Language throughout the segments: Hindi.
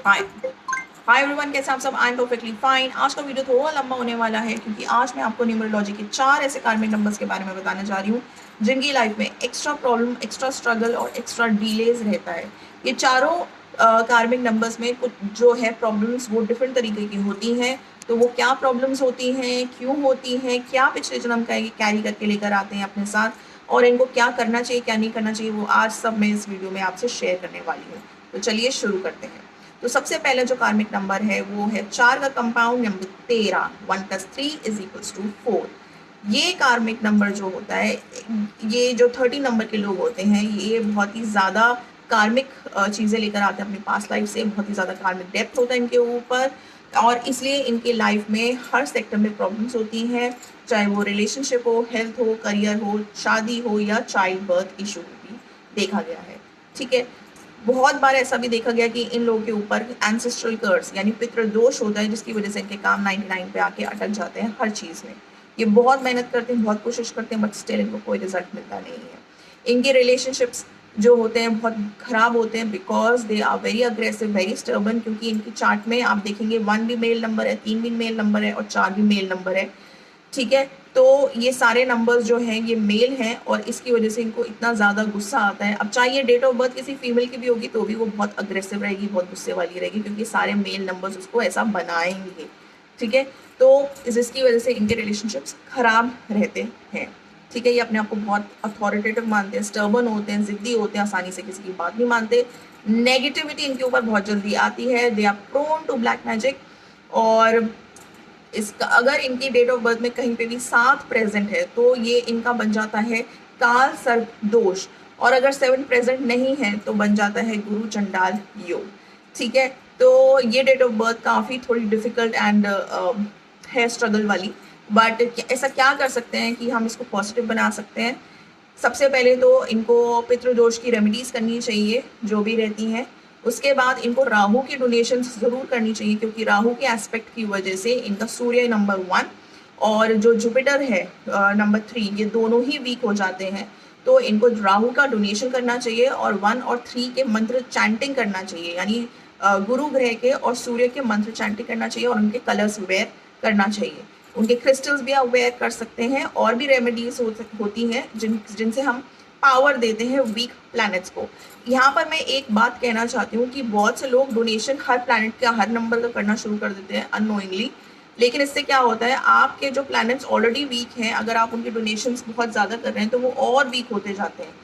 हाय हाय एवरीवन, कैसे आप सब? I am perfectly fine. आज का वीडियो थोड़ा लंबा होने वाला है क्योंकि आज मैं आपको न्यूमरोलॉजी के 4 ऐसे कार्मिक नंबर्स के बारे में बताने जा रही हूँ जिनकी लाइफ में एक्स्ट्रा प्रॉब्लम, एक्स्ट्रा स्ट्रगल और एक्स्ट्रा डिलेज रहता है। ये चारों कार्मिक नंबर्स में कुछ जो है प्रॉब्लम्स वो डिफरेंट तरीके की होती हैं। तो वो क्या प्रॉब्लम्स होती हैं, क्यों होती हैं, क्या पिछले जन्म का कैरी करके लेकर आते हैं अपने साथ और इनको क्या करना चाहिए, क्या नहीं करना चाहिए, वो आज सब मैं इस वीडियो में आपसे शेयर करने वाली हूँ। तो चलिए शुरू करते हैं। तो सबसे पहले जो कार्मिक नंबर है वो है 4 का कंपाउंड नंबर 13, 1+3=4। ये कार्मिक नंबर जो होता है, ये जो 30 नंबर के लोग होते हैं, ये बहुत ही ज़्यादा कार्मिक चीज़ें लेकर आते हैं अपनी पास्ट लाइफ से। बहुत ही ज़्यादा कार्मिक डेप्थ होता है इनके ऊपर और इसलिए इनके लाइफ में हर सेक्टर में प्रॉब्लम्स होती हैं, चाहे वो रिलेशनशिप हो, हेल्थ हो, करियर हो, शादी हो या चाइल्ड बर्थ इशू भी देखा गया है। ठीक है, बहुत बार ऐसा भी देखा गया कि इन लोगों के ऊपर एंसेस्ट्रल कर्स यानी पितृदोष होता है, जिसकी वजह से इनके काम 99 पे आके अटक जाते हैं हर चीज़ में। ये बहुत मेहनत करते हैं, बहुत कोशिश करते हैं, बट स्टिल इनको कोई रिजल्ट मिलता नहीं है। इनके रिलेशनशिप्स जो होते हैं बहुत खराब होते हैं because they are very aggressive, very stubborn. क्योंकि इनकी चार्ट में आप देखेंगे 1 भी मेल नंबर है, 3 भी मेल नंबर है और 4 भी मेल नंबर है। ठीक है, तो ये सारे नंबर्स जो हैं ये मेल हैं और इसकी वजह से इनको इतना ज़्यादा गुस्सा आता है। अब चाहे डेट ऑफ बर्थ किसी फीमेल की भी होगी तो भी वो बहुत अग्रेसिव रहेगी, बहुत गुस्से वाली रहेगी, क्योंकि सारे मेल नंबर्स उसको ऐसा बनाएंगे। ठीक है, तो इसकी वजह से इनके रिलेशनशिप्स खराब रहते हैं। ठीक है, ये अपने आप को बहुत अथॉरिटेटिव मानते हैं, स्टर्बन होते हैं, जिद्दी होते हैं, आसानी से किसी की बात नहीं मानते। नेगेटिविटी इनके ऊपर बहुत जल्दी आती है। They are prone to black magic. और इसका अगर इनकी डेट ऑफ बर्थ में कहीं पे भी 7 प्रेजेंट है तो ये इनका बन जाता है काल सर्प दोष। और अगर 7 प्रेजेंट नहीं है तो बन जाता है गुरु चंडाल योग। ठीक है, तो ये डेट ऑफ बर्थ काफ़ी थोड़ी डिफिकल्ट एंड है, स्ट्रगल वाली। बट ऐसा क्या कर सकते हैं कि हम इसको पॉजिटिव बना सकते हैं? सबसे पहले तो इनको पितृदोष की रेमेडीज करनी चाहिए जो भी रहती हैं। उसके बाद इनको राहु की डोनेशन ज़रूर करनी चाहिए, क्योंकि राहु के एस्पेक्ट की वजह से इनका सूर्य नंबर 1 और जो जुपिटर है नंबर 3, ये दोनों ही वीक हो जाते हैं। तो इनको राहु का डोनेशन करना चाहिए और 1 और 3 के मंत्र चैंटिंग करना चाहिए, यानी गुरु ग्रह के और सूर्य के मंत्र चैंटिंग करना चाहिए और उनके कलर्स वेयर करना चाहिए। उनके क्रिस्टल्स भी आप वेयर कर सकते हैं और भी रेमेडीज होती हैं जिनसे हम पावर देते हैं वीक प्लैनेट्स को। यहाँ पर मैं एक बात कहना चाहती हूँ कि बहुत से लोग डोनेशन हर प्लैनेट का, हर नंबर का करना शुरू कर देते हैं अननोइंगली। लेकिन इससे क्या होता है, आपके जो प्लैनेट्स ऑलरेडी वीक हैं, अगर आप उनके डोनेशंस बहुत ज़्यादा कर रहे हैं तो वो और वीक होते जाते हैं।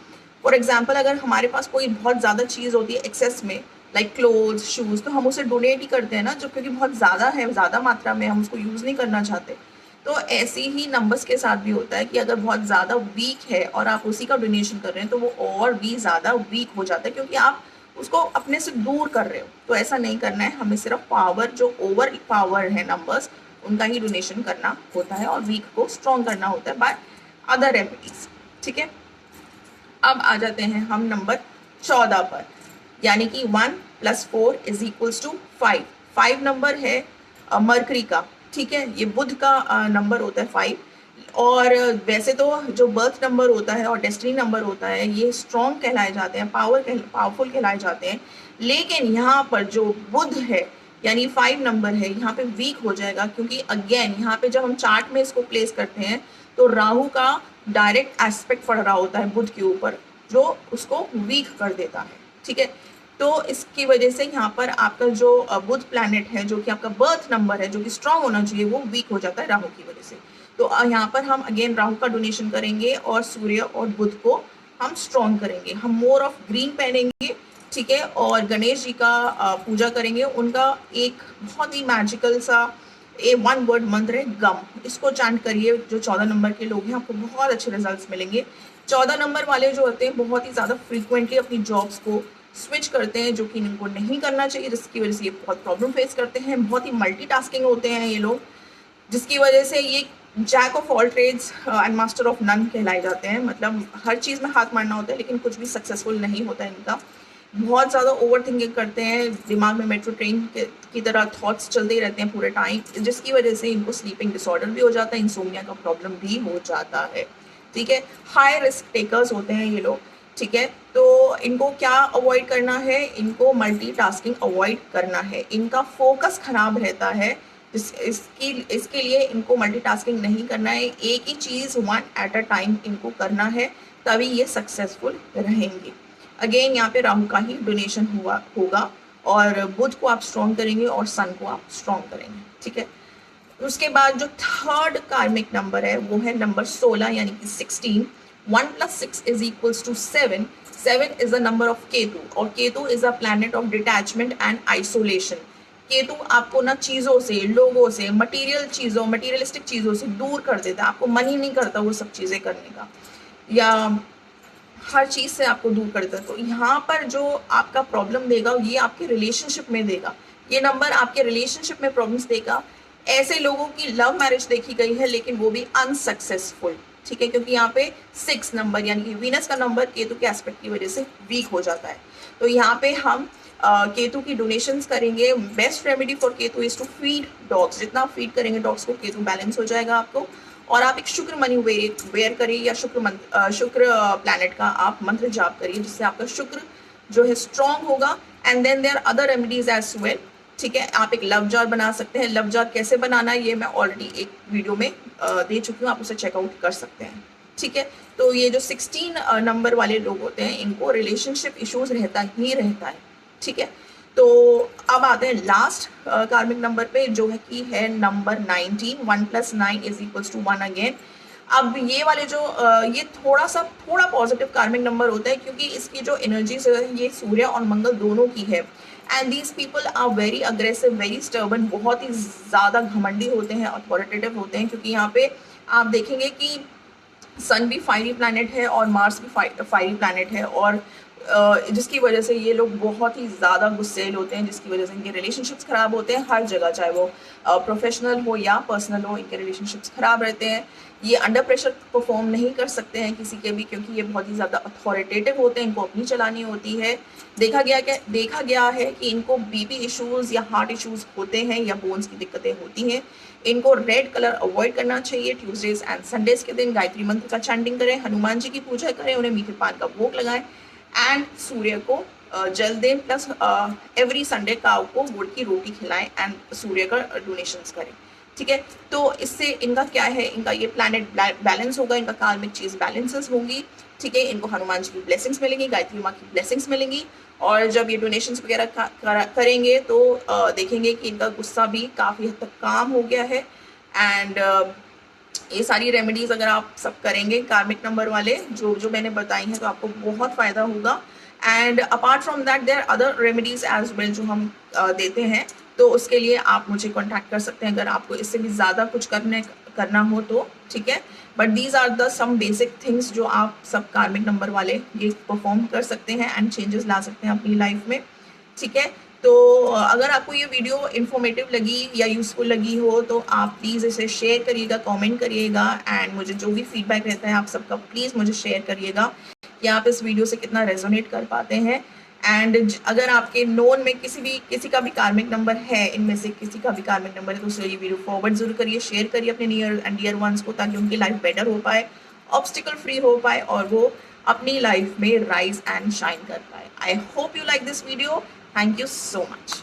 फॉर एग्जाम्पल, अगर हमारे पास कोई बहुत ज़्यादा चीज़ होती है एक्सेस में, लाइक क्लोथ्स, शूज़, तो हम उसे डोनेट ही करते हैं ना, जो क्योंकि बहुत ज़्यादा है, ज़्यादा मात्रा में हम उसको यूज़ नहीं करना चाहते। तो ऐसे ही नंबर्स के साथ भी होता है कि अगर बहुत ज़्यादा वीक है और आप उसी का डोनेशन कर रहे हैं तो वो और भी ज़्यादा वीक हो जाता है, क्योंकि आप उसको अपने से दूर कर रहे हो। तो ऐसा नहीं करना है, हमें सिर्फ पावर, जो ओवर पावर है नंबर्स, उनका ही डोनेशन करना होता है और वीक को स्ट्रॉन्ग करना होता है बाय अदर रेमेडीज। ठीक है, अब आ जाते हैं हम नंबर 14 पर, यानी कि 1+4=5। 5 नंबर है मरकरी का। ठीक है, ये बुध का नंबर होता है 5। और वैसे तो जो बर्थ नंबर होता है और डेस्टिनी नंबर होता है ये स्ट्रॉन्ग कहलाए जाते हैं, पावरफुल कहलाए जाते हैं। लेकिन यहाँ पर जो बुध है यानी 5 नंबर है, यहाँ पे वीक हो जाएगा, क्योंकि अगेन यहाँ पे जब हम चार्ट में इसको प्लेस करते हैं तो राहु का डायरेक्ट एस्पेक्ट पड़ रहा होता है बुध के ऊपर, जो उसको वीक कर देता है। ठीक है, तो इसकी वजह से यहाँ पर आपका जो बुध प्लैनेट है, जो कि आपका बर्थ नंबर है, जो कि स्ट्रांग होना चाहिए, वो वीक हो जाता है राहु की वजह से। तो यहाँ पर हम अगेन राहु का डोनेशन करेंगे और सूर्य और बुध को हम स्ट्रॉन्ग करेंगे। हम मोर ऑफ ग्रीन पहनेंगे। ठीक है, और गणेश जी का पूजा करेंगे। उनका एक बहुत ही मैजिकल सा 1 वर्ड मंत्र है गम, इसको चैंट करिए। जो 14 नंबर के लोग हैं आपको बहुत अच्छे रिजल्ट्स मिलेंगे। 14 नंबर वाले जो होते हैं बहुत ही ज़्यादा फ्रीक्वेंटली अपनी जॉब्स को स्विच करते हैं, जो कि इनको नहीं करना चाहिए, जिसकी वजह से ये बहुत प्रॉब्लम फेस करते हैं। बहुत ही मल्टीटास्किंग होते हैं ये लोग, जिसकी वजह से ये jack of all trades and master of none कहलाए जाते हैं। मतलब हर चीज़ में हाथ मारना होता है लेकिन कुछ भी सक्सेसफुल नहीं होता है इनका। बहुत ज़्यादा ओवर थिंकिंग करते हैं, दिमाग में मेट्रो ट्रेन की तरह थॉट्स चलते ही रहते हैं पूरे टाइम, जिसकी वजह से इनको स्लीपिंग डिसऑर्डर भी हो जाता है, इंसोमिया का प्रॉब्लम भी हो जाता है। ठीक है, हाई रिस्क टेकर्स होते हैं ये लोग। ठीक है। तो इनको क्या अवॉइड करना है, इनको मल्टीटास्किंग अवॉइड करना है, इनका फोकस खराब रहता है। इसके लिए इनको मल्टीटास्किंग नहीं करना है, एक ही चीज़ वन एट अ टाइम इनको करना है, तभी ये सक्सेसफुल रहेंगे। अगेन यहाँ पे राहु का ही डोनेशन होगा और बुध को आप स्ट्रॉन्ग करेंगे और सन को आप स्ट्रॉन्ग करेंगे, ठीक है। उसके बाद जो थर्ड कार्मिक नंबर है वो है नंबर 16 यानी कि 16। 1 + 6 = 7। 7 is the number of Ketu और Ketu is a planet of detachment and isolation. Ketu आपको ना चीज़ों से, लोगों से, मटीरियलिस्टिक चीज़ों से दूर कर देता है, आपको मन ही नहीं करता वो सब चीज़ें करने का, या हर चीज़ से आपको दूर कर देता है। तो यहाँ पर जो आपका प्रॉब्लम देगा ये आपके रिलेशनशिप में देगा, ये नंबर आपके रिलेशनशिप में प्रॉब्लम्स देगा। ऐसे लोगों की लव मैरिज देखी गई है लेकिन वो भी अनसक्सेसफुल, ठीक है, क्योंकि यहाँ पे 6 नंबर यानी कि वीनस का नंबर केतु के एस्पेक्ट की वजह से वीक हो जाता है। तो यहाँ पे हम केतु की डोनेशंस करेंगे। Best remedy for Ketu is to feed dogs, जितना फीड करेंगे डॉग्स को केतु बैलेंस हो जाएगा आपको। और आप एक शुक्र मनी वेयर करिए या शुक्र प्लैनेट का आप मंत्र जाप करिए, जिससे आपका शुक्र जो है स्ट्रॉन्ग होगा। And then there other remedies as well, ठीक है। आप एक लव जार बना सकते हैं, लव जार कैसे बनाना है ये मैं ऑलरेडी एक वीडियो में दे चुकी हूँ, आप उसे चेकआउट कर सकते हैं, ठीक है। तो ये जो 16 नंबर वाले लोग होते हैं इनको रिलेशनशिप इश्यूज रहता ही रहता है, ठीक है। तो अब आते हैं लास्ट कार्मिक नंबर पे जो है कि है नंबर 19। 1 + 9 = 1 अगेन। अब ये वाले जो ये थोड़ा पॉजिटिव कार्मिक नंबर होता है क्योंकि इसकी जो एनर्जी है ये सूर्य और मंगल दोनों की है। And these people are very aggressive, very stubborn, बहुत ही ज़्यादा घमंडी होते हैं, अथॉरिटेटिव होते हैं, क्योंकि यहाँ पे आप देखेंगे कि सन भी फायरी प्लैनेट है और मार्स भी फायरी प्लैनेट है, और जिसकी वजह से ये लोग बहुत ही ज़्यादा गुस्सेल होते हैं, जिसकी वजह से इनके रिलेशनशिप्स ख़राब होते हैं हर जगह, चाहे वो प्रोफेशनल हो या पर्सनल हो, इनके रिलेशनशिप्स ख़राब रहते हैं। ये अंडर प्रेशर परफॉर्म नहीं कर सकते हैं किसी के भी, क्योंकि ये बहुत ही ज़्यादा अथॉरिटेटिव होते हैं, इनको अपनी चलानी होती है। देखा गया है कि इनको बीपी इश्यूज़ या हार्ट इश्यूज़ होते हैं या बोन्स की दिक्कतें होती हैं। इनको रेड कलर अवॉइड करना चाहिए। ट्यूसडेज एंड संडेज के दिन गायत्री मंत्र का चैंटिंग करें, हनुमान जी की पूजा करें, उन्हें मीठे पान का भोग लगाएं एंड सूर्य को जल दें, प्लस एवरी संडे काऊ को गुड़ की रोटी खिलाएं एंड सूर्य का डोनेशंस करें, ठीक है। तो इससे इनका क्या है, इनका ये प्लैनेट बैलेंस होगा, इनका कार्मिक चीज़ बैलेंसेस होंगी, ठीक है। इनको हनुमान जी की ब्लेसिंग्स मिलेंगी, गायत्री माँ की ब्लेसिंग्स मिलेंगी, और जब ये डोनेशंस वगैरह करेंगे तो देखेंगे कि इनका गुस्सा भी काफ़ी हद तक काम हो गया है। एंड ये सारी रेमेडीज़ अगर आप सब करेंगे कार्मिक नंबर वाले जो मैंने बताई हैं तो आपको बहुत फ़ायदा होगा। And apart from that there other remedies as well जो हम देते हैं, तो उसके लिए आप मुझे कांटेक्ट कर सकते हैं अगर आपको इससे भी ज़्यादा कुछ करना हो तो, ठीक है। But these are the some basic things जो आप सब कार्मिक नंबर वाले ये परफॉर्म कर सकते हैं एंड चेंजेस ला सकते हैं अपनी लाइफ में, ठीक है। तो अगर आपको ये वीडियो इन्फॉर्मेटिव लगी या यूज़फुल लगी हो तो आप प्लीज़ इसे शेयर करिएगा, कमेंट करिएगा, एंड मुझे जो भी फीडबैक रहता है आप सबका प्लीज़ मुझे शेयर करिएगा कि आप इस वीडियो से कितना रेजोनेट कर पाते हैं। एंड अगर आपके नोन में किसी का भी कार्मिक नंबर है, इनमें से किसी का भी कार्मिक नंबर है, तो उसे ये वीडियो फॉरवर्ड जरूर करिए, शेयर करिए अपने नियर एंड डियर वंस को, ताकि उनकी लाइफ बेटर हो पाए, ऑब्स्टिकल फ्री हो पाए और वो अपनी लाइफ में राइज एंड शाइन कर पाए। I hope you like this video. Thank you so much.